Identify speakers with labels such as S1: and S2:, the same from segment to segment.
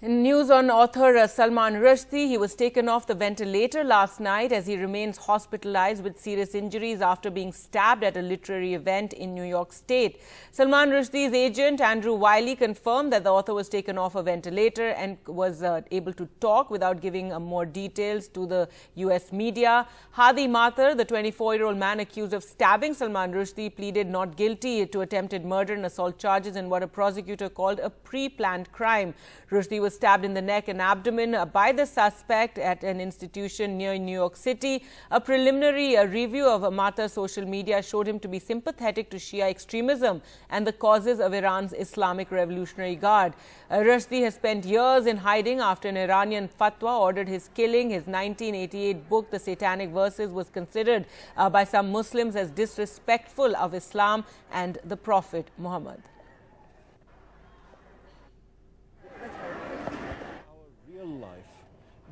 S1: In news on author Salman Rushdie, he was taken off the ventilator last night as he remains hospitalized with serious injuries after being stabbed at a literary event in New York State. Salman Rushdie's agent, Andrew Wiley, confirmed that the author was taken off a ventilator and was able to talk without giving more details to the U.S. media. Hadi Mathur, the 24-year-old man accused of stabbing Salman Rushdie, pleaded not guilty to attempted murder and assault charges in what a prosecutor called a pre-planned crime. Rushdie was stabbed in the neck and abdomen by the suspect at an institution near New York City. A preliminary review of Mathur's social media showed him to be sympathetic to Shia extremism and the causes of Iran's Islamic Revolutionary Guard. Rushdie has spent years in hiding after an Iranian fatwa ordered his killing. His 1988 book, The Satanic Verses, was considered by some Muslims as disrespectful of Islam and the Prophet Muhammad.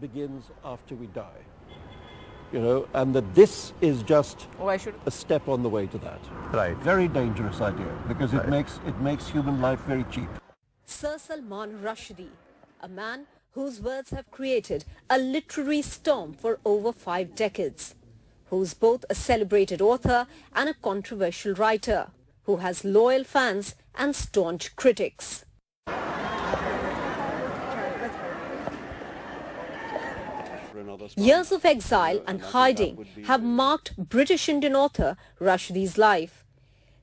S2: Begins after we die, and that this is just a step on the way to that.
S3: Right.
S2: Very dangerous idea because it makes human life very cheap.
S4: Sir Salman Rushdie, a man whose words have created a literary storm for over 5 decades, who's both a celebrated author and a controversial writer, who has loyal fans and staunch critics. Years of exile and hiding have marked British Indian author Rushdie's life.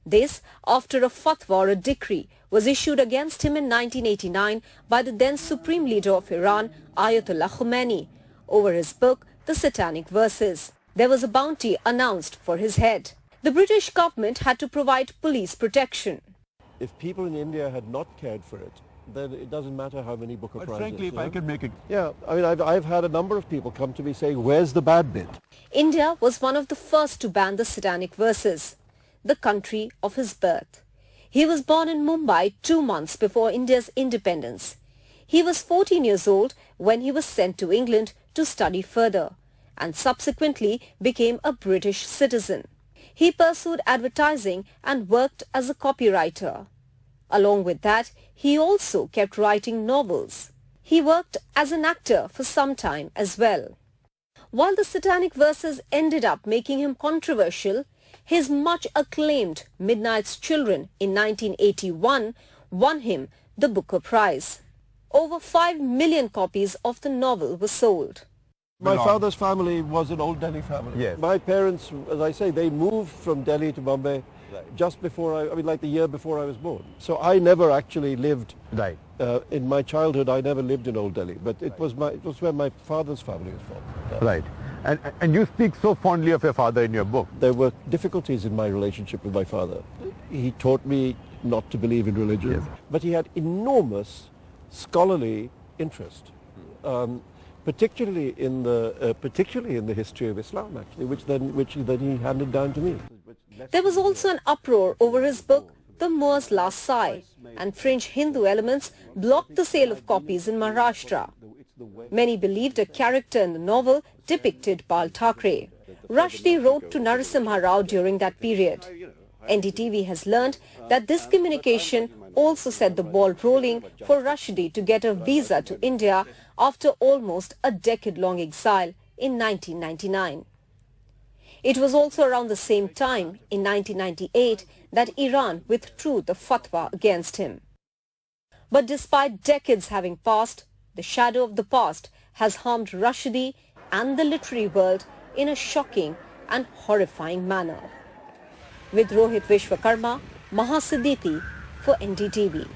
S4: This after a fatwa or a decree was issued against him in 1989 by the then Supreme Leader of Iran, Ayatollah Khomeini, over his book, The Satanic Verses. There was a bounty announced for his head. The British government had to provide police protection.
S2: If people in India had not cared for it, then it doesn't matter how many Booker Prizes.
S3: Frankly, if I can make it...
S2: Yeah, I mean, I've had a number of people come to me saying, where's the bad bit?
S4: India was one of the first to ban the Satanic Verses, the country of his birth. He was born in Mumbai 2 months before India's independence. He was 14 years old when he was sent to England to study further and subsequently became a British citizen. He pursued advertising and worked as a copywriter. Along with that, he also kept writing novels. He worked as an actor for some time as well. While the Satanic Verses ended up making him controversial, his much acclaimed Midnight's Children in 1981 won him the Booker Prize. Over 5 million copies of the novel were sold.
S2: My father's family was an old Delhi family.
S3: Yes.
S2: My parents, as I say, they moved from Delhi to Bombay just before like the year before I was born. So I never actually lived.
S3: Right.
S2: In my childhood, I never lived in Old Delhi, but it was where my father's family was from.
S3: Right. And you speak so fondly of your father in your book.
S2: There were difficulties in my relationship with my father. He taught me not to believe in religion, yes, but he had enormous scholarly interest, particularly in the history of Islam, actually, which then he handed down to me.
S4: There was also an uproar over his book, The Moor's Last Sigh, and fringe Hindu elements blocked the sale of copies in Maharashtra. Many believed a character in the novel depicted Bal Thackeray. Rushdie wrote to Narasimha Rao during that period. NDTV has learned that this communication also set the ball rolling for Rushdie to get a visa to India after almost a decade-long exile in 1999. It was also around the same time, in 1998, that Iran withdrew the fatwa against him. But despite decades having passed, the shadow of the past has harmed Rushdie and the literary world in a shocking and horrifying manner. With Rohit Vishwakarma, Maha Siddiqui for NDTV.